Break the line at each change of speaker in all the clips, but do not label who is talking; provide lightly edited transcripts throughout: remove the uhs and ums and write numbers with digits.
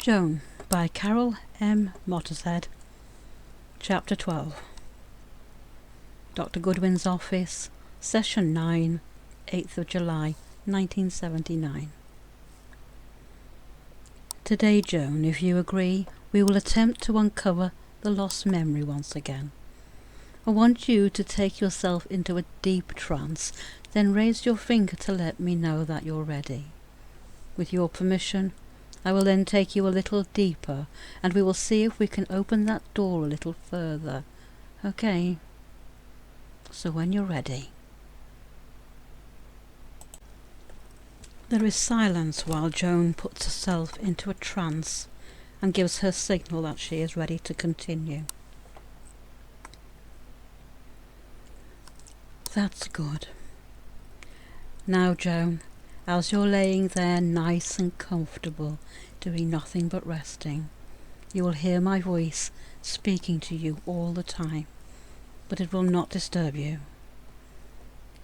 Joan by Carol M Mottershead. Chapter 12. Dr. Goodwin's Office, Session 9, 8th of July, 1979. Today, Joan, if you agree, we will attempt to uncover the lost memory once again. I want you to take yourself into a deep trance, then raise your finger to let me know that you're ready. With your permission, I will then take you a little deeper, and we will see if we can open that door a little further. Okay? So when you're ready. There is silence while Joan puts herself into a trance and gives her signal that she is ready to continue. That's good. Now, Joan, as you're laying there nice and comfortable, doing nothing but resting, you will hear my voice speaking to you all the time, but it will not disturb you.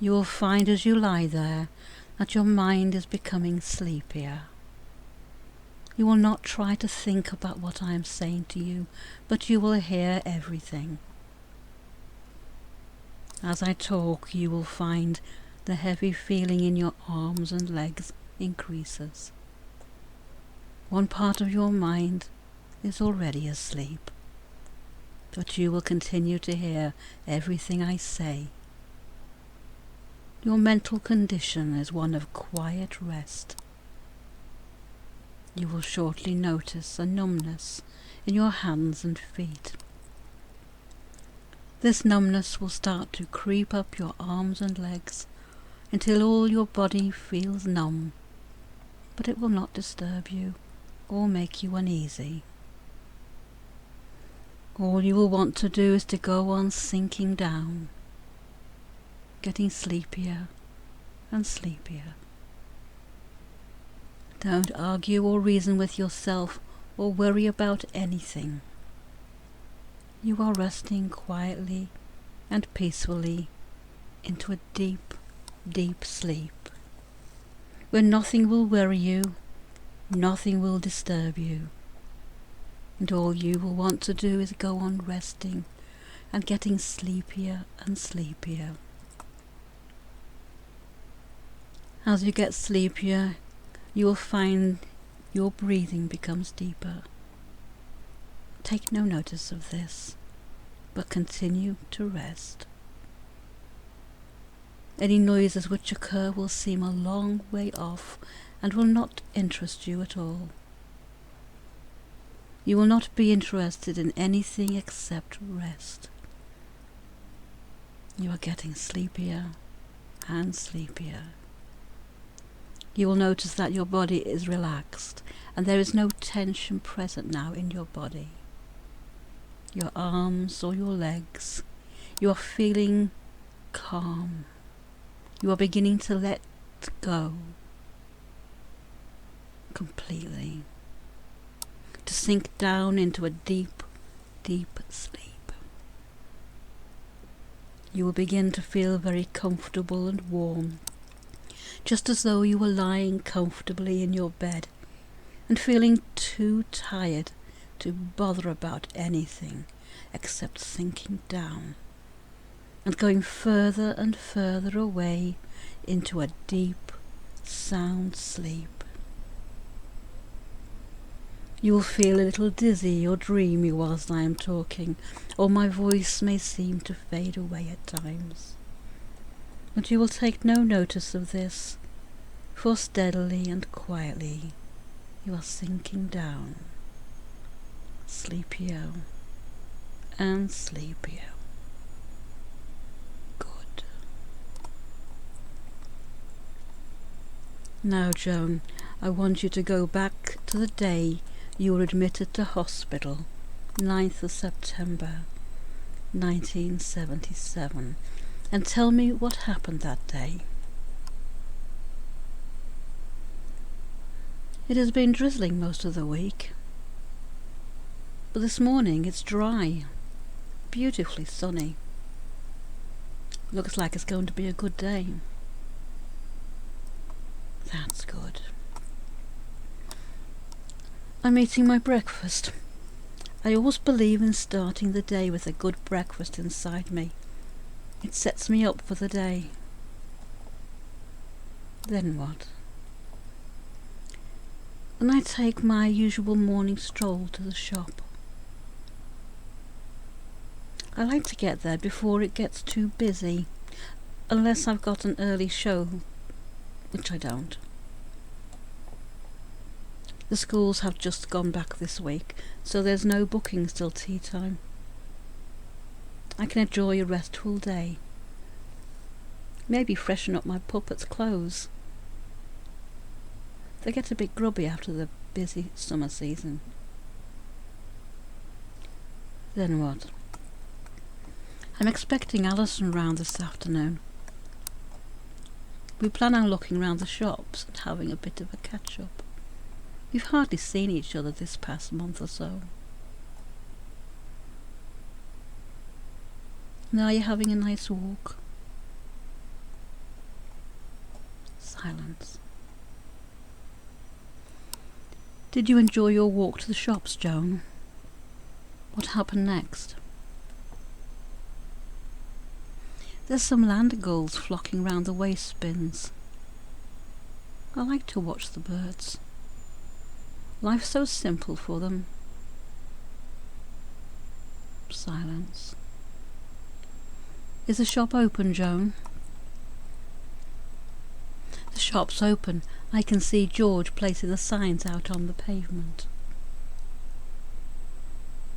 You will find as you lie there that your mind is becoming sleepier. You will not try to think about what I am saying to you, but you will hear everything. As I talk, you will find the heavy feeling in your arms and legs increases. One part of your mind is already asleep, but you will continue to hear everything I say. Your mental condition is one of quiet rest. You will shortly notice a numbness in your hands and feet. This numbness will start to creep up your arms and legs until all your body feels numb, but it will not disturb you or make you uneasy. All you will want to do is to go on sinking down, getting sleepier and sleepier. Don't argue or reason with yourself or worry about anything. You are resting quietly and peacefully into a deep, deep sleep, where nothing will worry you, nothing will disturb you, and all you will want to do is go on resting and getting sleepier and sleepier. As you get sleepier, you will find your breathing becomes deeper. Take no notice of this, but continue to rest. Any noises which occur will seem a long way off and will not interest you at all. You will not be interested in anything except rest. You are getting sleepier and sleepier. You will notice that your body is relaxed and there is no tension present now in your body. Your arms or your legs, you are feeling calm. You are beginning to let go completely, to sink down into a deep, deep sleep. You will begin to feel very comfortable and warm, just as though you were lying comfortably in your bed and feeling too tired to bother about anything except sinking down and going further and further away into a deep, sound sleep. You will feel a little dizzy or dreamy whilst I am talking, or my voice may seem to fade away at times. But you will take no notice of this, for steadily and quietly you are sinking down, sleepier and sleepier. Good. Now, Joan, I want you to go back to the day you were admitted to hospital, 9th of September, 1977, and tell me what happened that day. It has been drizzling most of the week, but this morning it's dry, beautifully sunny. Looks like it's going to be a good day. That's good. I'm eating my breakfast. I always believe in starting the day with a good breakfast inside me. It sets me up for the day. Then what? Then I take my usual morning stroll to the shop. I like to get there before it gets too busy, unless I've got an early show, which I don't. The schools have just gone back this week, so there's no bookings till tea time. I can enjoy a restful day. Maybe freshen up my puppets' clothes. They get a bit grubby after the busy summer season. Then what? I'm expecting Alison round this afternoon. We plan on looking round the shops and having a bit of a catch-up. We've hardly seen each other this past month or so. Now you're having a nice walk. Silence. Did you enjoy your walk to the shops, Joan? What happened next? There's some land gulls flocking round the waste bins. I like to watch the birds. Life's so simple for them. Silence. Is the shop open, Joan? The shop's open. I can see George placing the signs out on the pavement.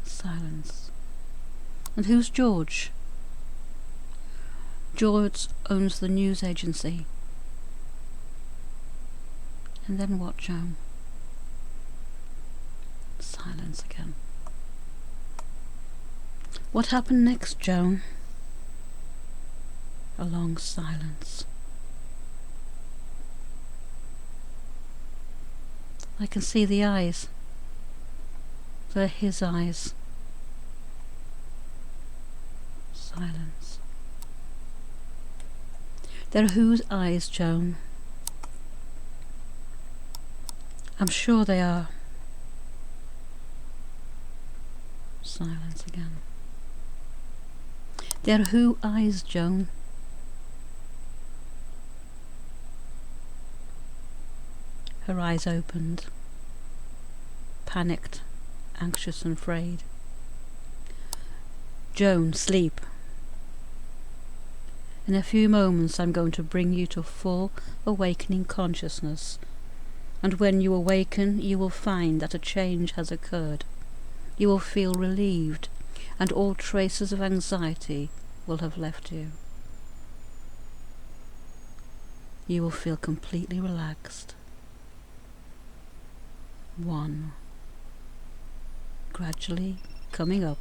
Silence. And who's George? George owns the news agency. And then what, Joan? Silence again. What happened next, Joan? A long silence. I can see the eyes. They're his eyes. Silence. They're whose eyes, Joan? I'm sure they are. Silence again. They're whose eyes, Joan? Her eyes opened, panicked, anxious and afraid. Joan, sleep. In a few moments I'm going to bring you to full awakening consciousness, and when you awaken you will find that a change has occurred. You will feel relieved, and all traces of anxiety will have left you. You will feel completely relaxed. 1. Gradually coming up.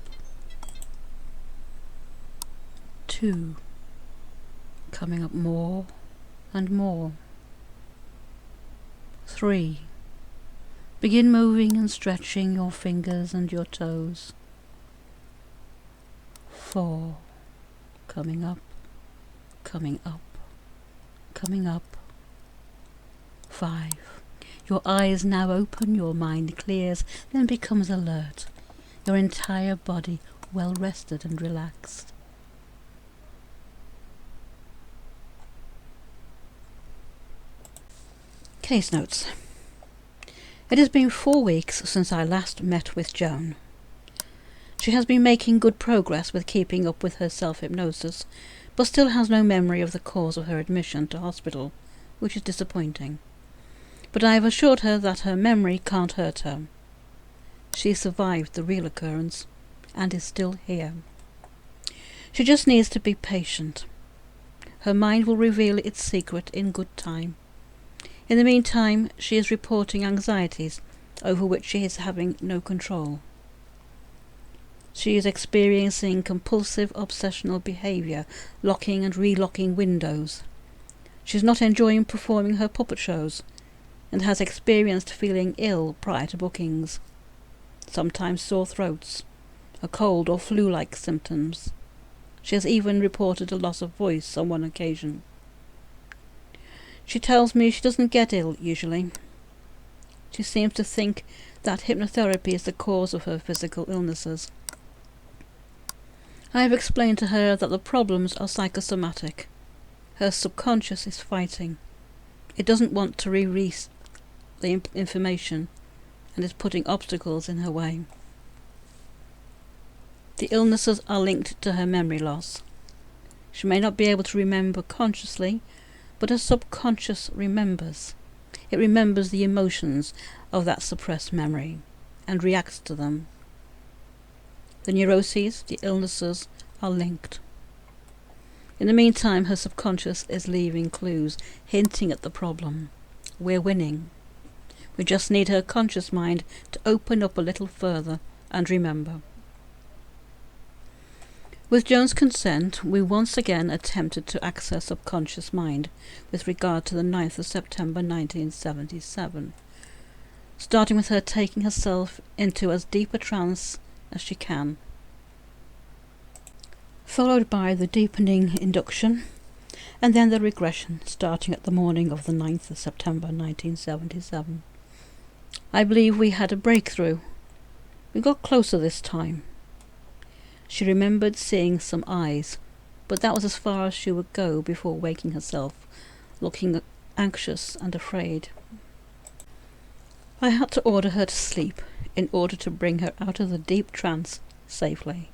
2. Coming up more and more. 3. Begin moving and stretching your fingers and your toes. 4. Coming up, coming up, coming up. 5. Your eyes now open, your mind clears, then becomes alert. Your entire body well rested and relaxed. Case notes. It has been 4 weeks since I last met with Joan. She has been making good progress with keeping up with her self-hypnosis, but still has no memory of the cause of her admission to hospital, which is disappointing. But I have assured her that her memory can't hurt her. She survived the real occurrence, and is still here. She just needs to be patient. Her mind will reveal its secret in good time. In the meantime, she is reporting anxieties over which she is having no control. She is experiencing compulsive obsessional behaviour, locking and relocking windows. She is not enjoying performing her puppet shows, and has experienced feeling ill prior to bookings, sometimes sore throats, a cold or flu-like symptoms. She has even reported a loss of voice on one occasion. She tells me she doesn't get ill usually. She seems to think that hypnotherapy is the cause of her physical illnesses. I have explained to her that the problems are psychosomatic. Her subconscious is fighting. It doesn't want to release the information and is putting obstacles in her way. The illnesses are linked to her memory loss. She may not be able to remember consciously, but her subconscious remembers. It remembers the emotions of that suppressed memory and reacts to them. The neuroses, the illnesses, are linked. In the meantime, her subconscious is leaving clues, hinting at the problem. We're winning. We just need her conscious mind to open up a little further and remember. With Joan's consent, we once again attempted to access her subconscious mind with regard to the 9th of September 1977, starting with her taking herself into as deep a trance as she can, followed by the deepening induction, and then the regression, starting at the morning of the 9th of September 1977. I believe we had a breakthrough. We got closer this time. She remembered seeing some eyes, but that was as far as she would go before waking herself, looking anxious and afraid. I had to order her to sleep in order to bring her out of the deep trance safely.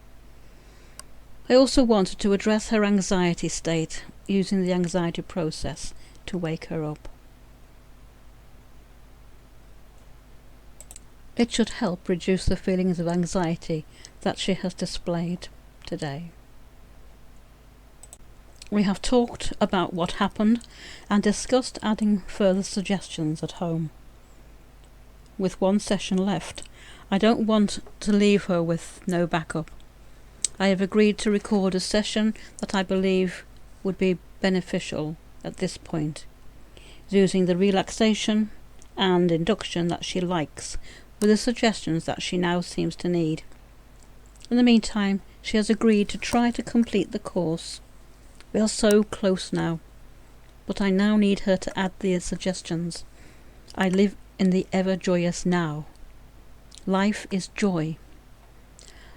I also wanted to address her anxiety state using the anxiety process to wake her up. It should help reduce the feelings of anxiety that she has displayed today. We have talked about what happened and discussed adding further suggestions at home. With one session left, I don't want to leave her with no backup. I have agreed to record a session that I believe would be beneficial at this point, using the relaxation and induction that she likes, with the suggestions that she now seems to need. In the meantime, she has agreed to try to complete the course. We are so close now, but I now need her to add the suggestions. I live in the ever-joyous now. Life is joy.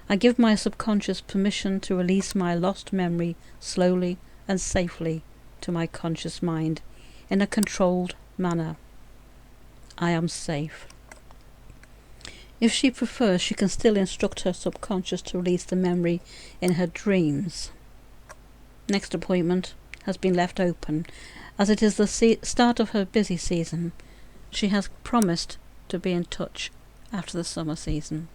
I give my subconscious permission to release my lost memory slowly and safely to my conscious mind in a controlled manner. I am safe. If she prefers, she can still instruct her subconscious to release the memory in her dreams. Next appointment has been left open, as it is the start of her busy season. She has promised to be in touch after the summer season.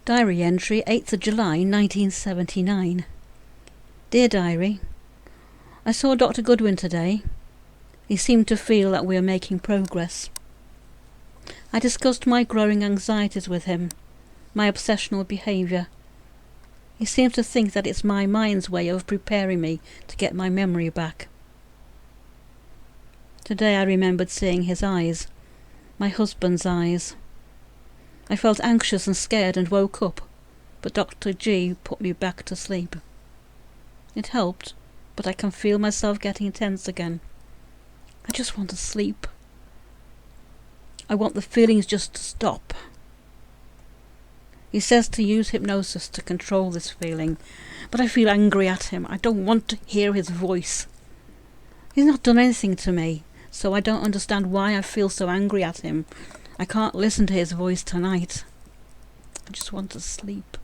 Diary entry, 8th of July 1979. Dear Diary, I saw Dr. Goodwin today. He seemed to feel that we are making progress. I discussed my growing anxieties with him, my obsessional behaviour. He seems to think that it's my mind's way of preparing me to get my memory back. Today I remembered seeing his eyes, my husband's eyes. I felt anxious and scared and woke up, but Dr. G put me back to sleep. It helped, but I can feel myself getting tense again. I just want to sleep. I want the feelings just to stop. He says to use hypnosis to control this feeling, but I feel angry at him. I don't want to hear his voice. He's not done anything to me, so I don't understand why I feel so angry at him. I can't listen to his voice tonight. I just want to sleep.